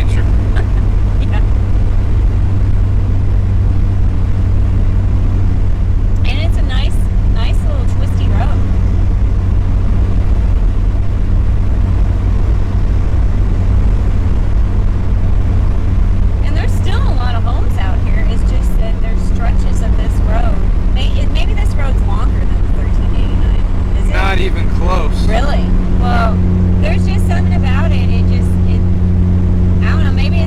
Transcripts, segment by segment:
nature. Yeah. And it's a nice little twisty road. And there's still a lot of homes out here. It's just that there's stretches of this road. Maybe this road's longer than 1389. Is it? Not even close. Really? Well, there's just something about it. I don't know. Maybe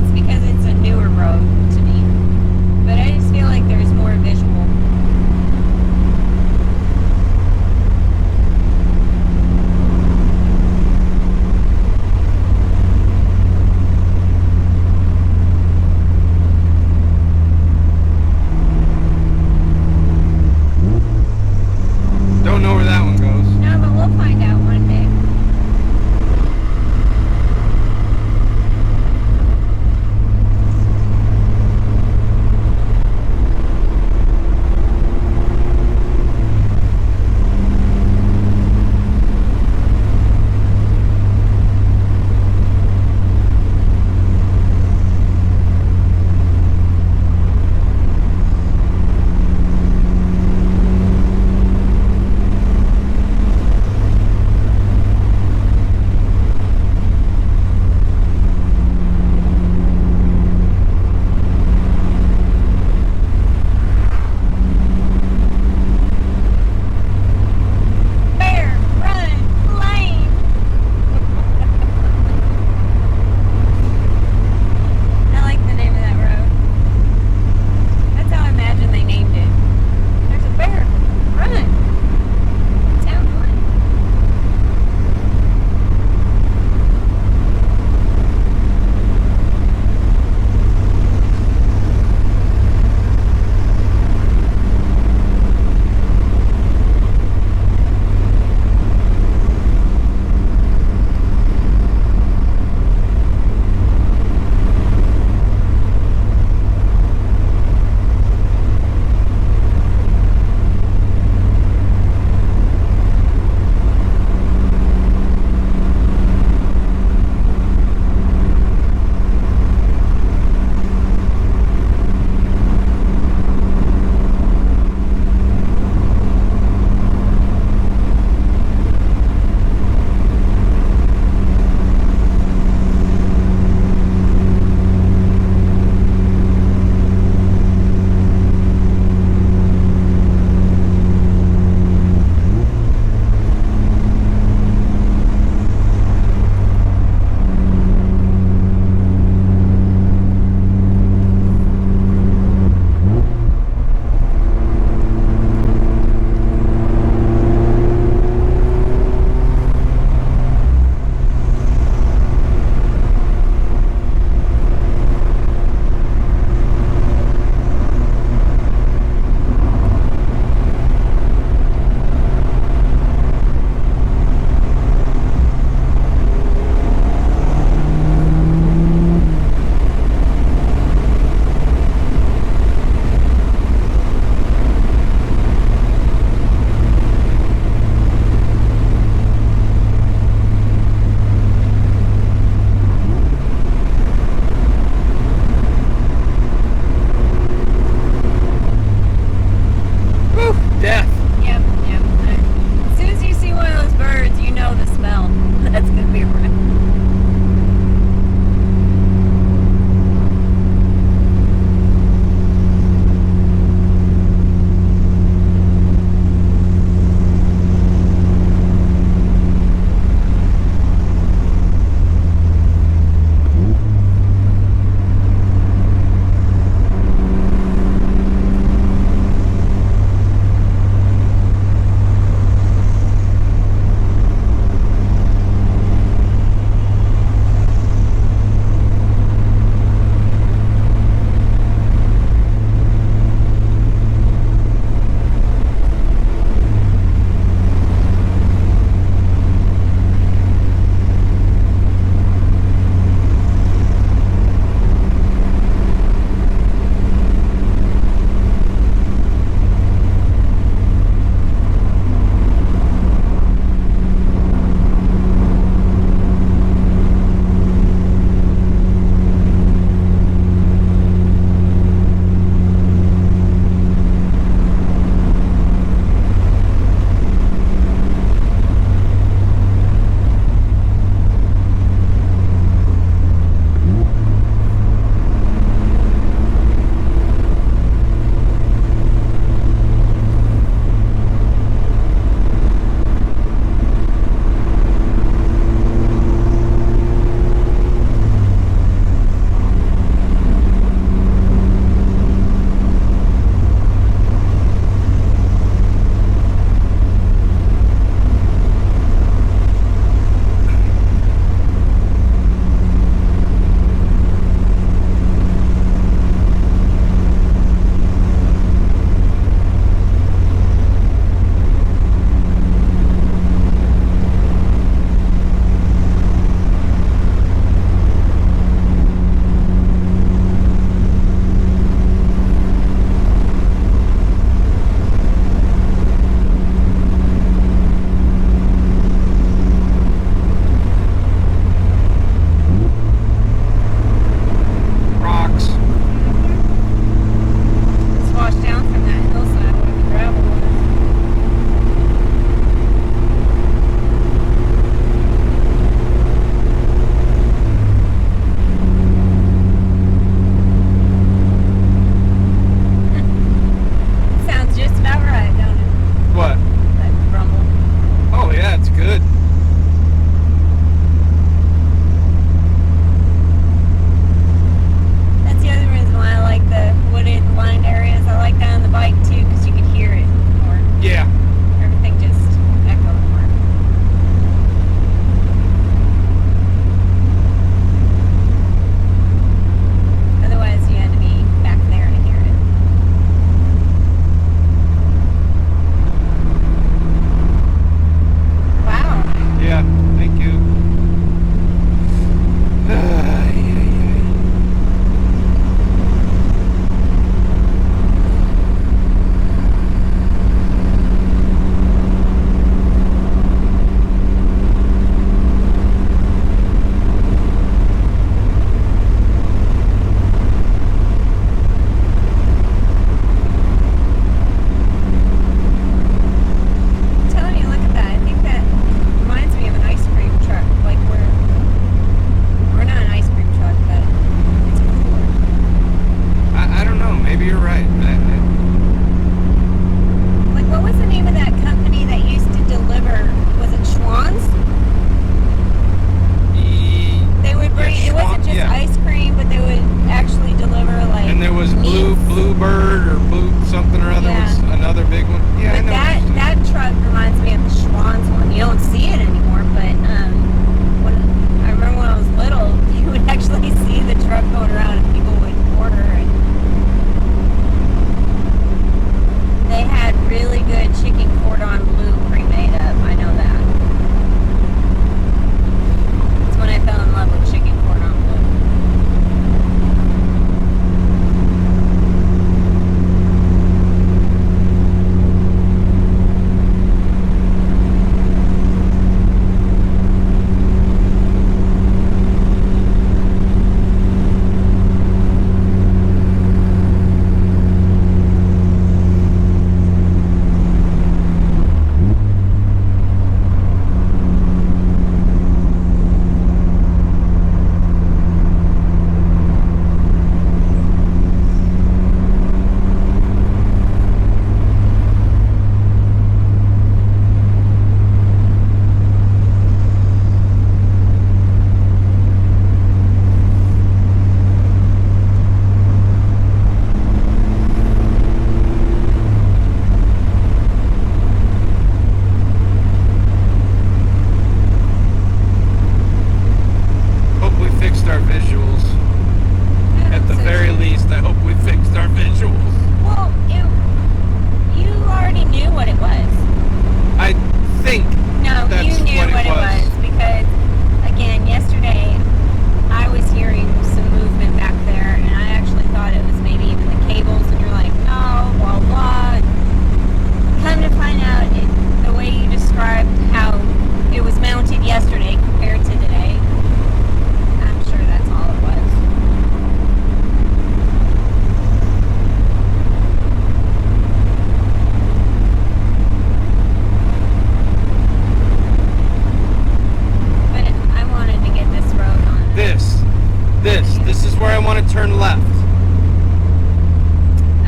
to turn left.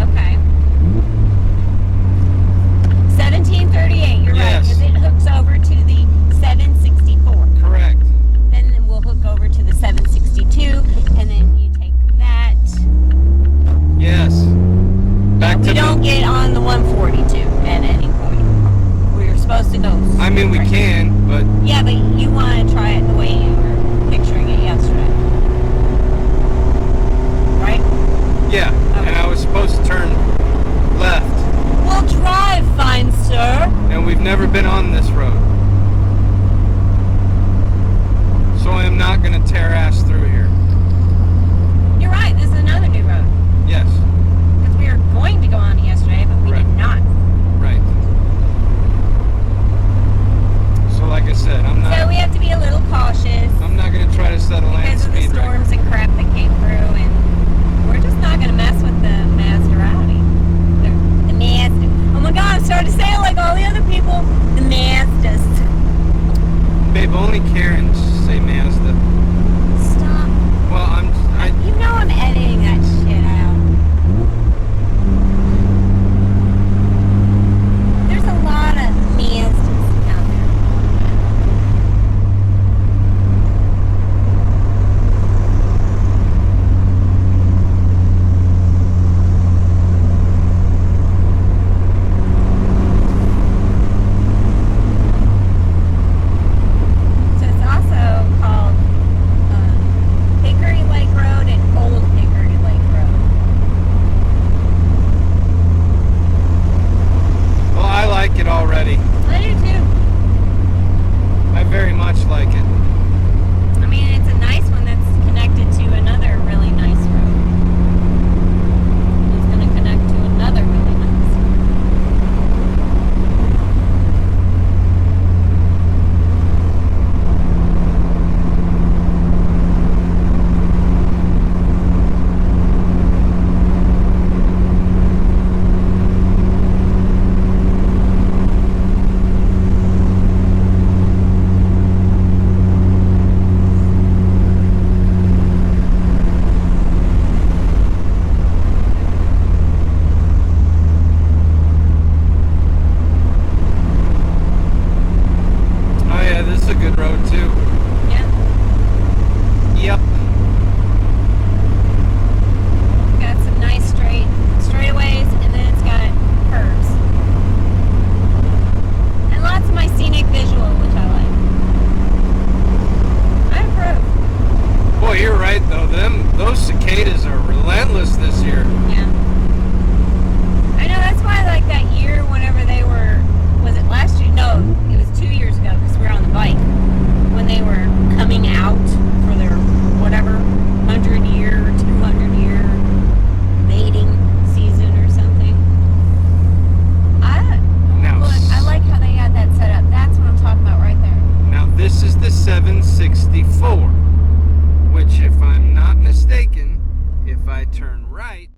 Okay. 1738, you're right, Yes. because it hooks over to the 764. Correct. Then we'll hook over to the 762, and then you take that. Yes. Back We to don't get on the 142 at any point. We're supposed to go. I mean, we straight. can, but Yeah, but you want to try it the way you were picturing it yesterday. Right? yeah. Okay. And I was supposed to turn left, We'll drive, fine sir. and we've never been on this road. So I am not going to tear ass through here. You're right, this is another new road. Yes. Because we were going to go on it yesterday, but we Right. did not. Right. So like I said, So we have to be a little cautious I'm not going to try to settle land because of the speed right. storms and crap that came through, and we're just not going to mess with the Maserati. The Mazda. Oh my god, I'm starting to say it like all the other people. The Mazdas. Babe, only Karens say Mazda. Stop. Well, You know I'm editing that shit out. There's a lot of Mazdas out there. So it's also called Hickory Lake Road and Old Hickory Lake Road. well, I like it already. I do too. I very much like it. I mean, it's a nice one that's connected to another really nice road. It's going to connect to another really nice road. Oh yeah, this is a good road too. Yeah. Yep. Got some nice straightaways, and then it's got curves. And lots of my scenic visual, which I like. I approve. Boy, you're right though. Those cicadas are relentless this year. Yeah. I know, that's why I like that year whenever they were, was it last year? No, it was 2 years ago because we were on the bike. When they were coming out for their whatever 100-year or 200-year mating season or something. Now, Look, I like how they had that set up. That's what I'm talking about right there. now this is the 764, which if I'm not mistaken, if I turn right,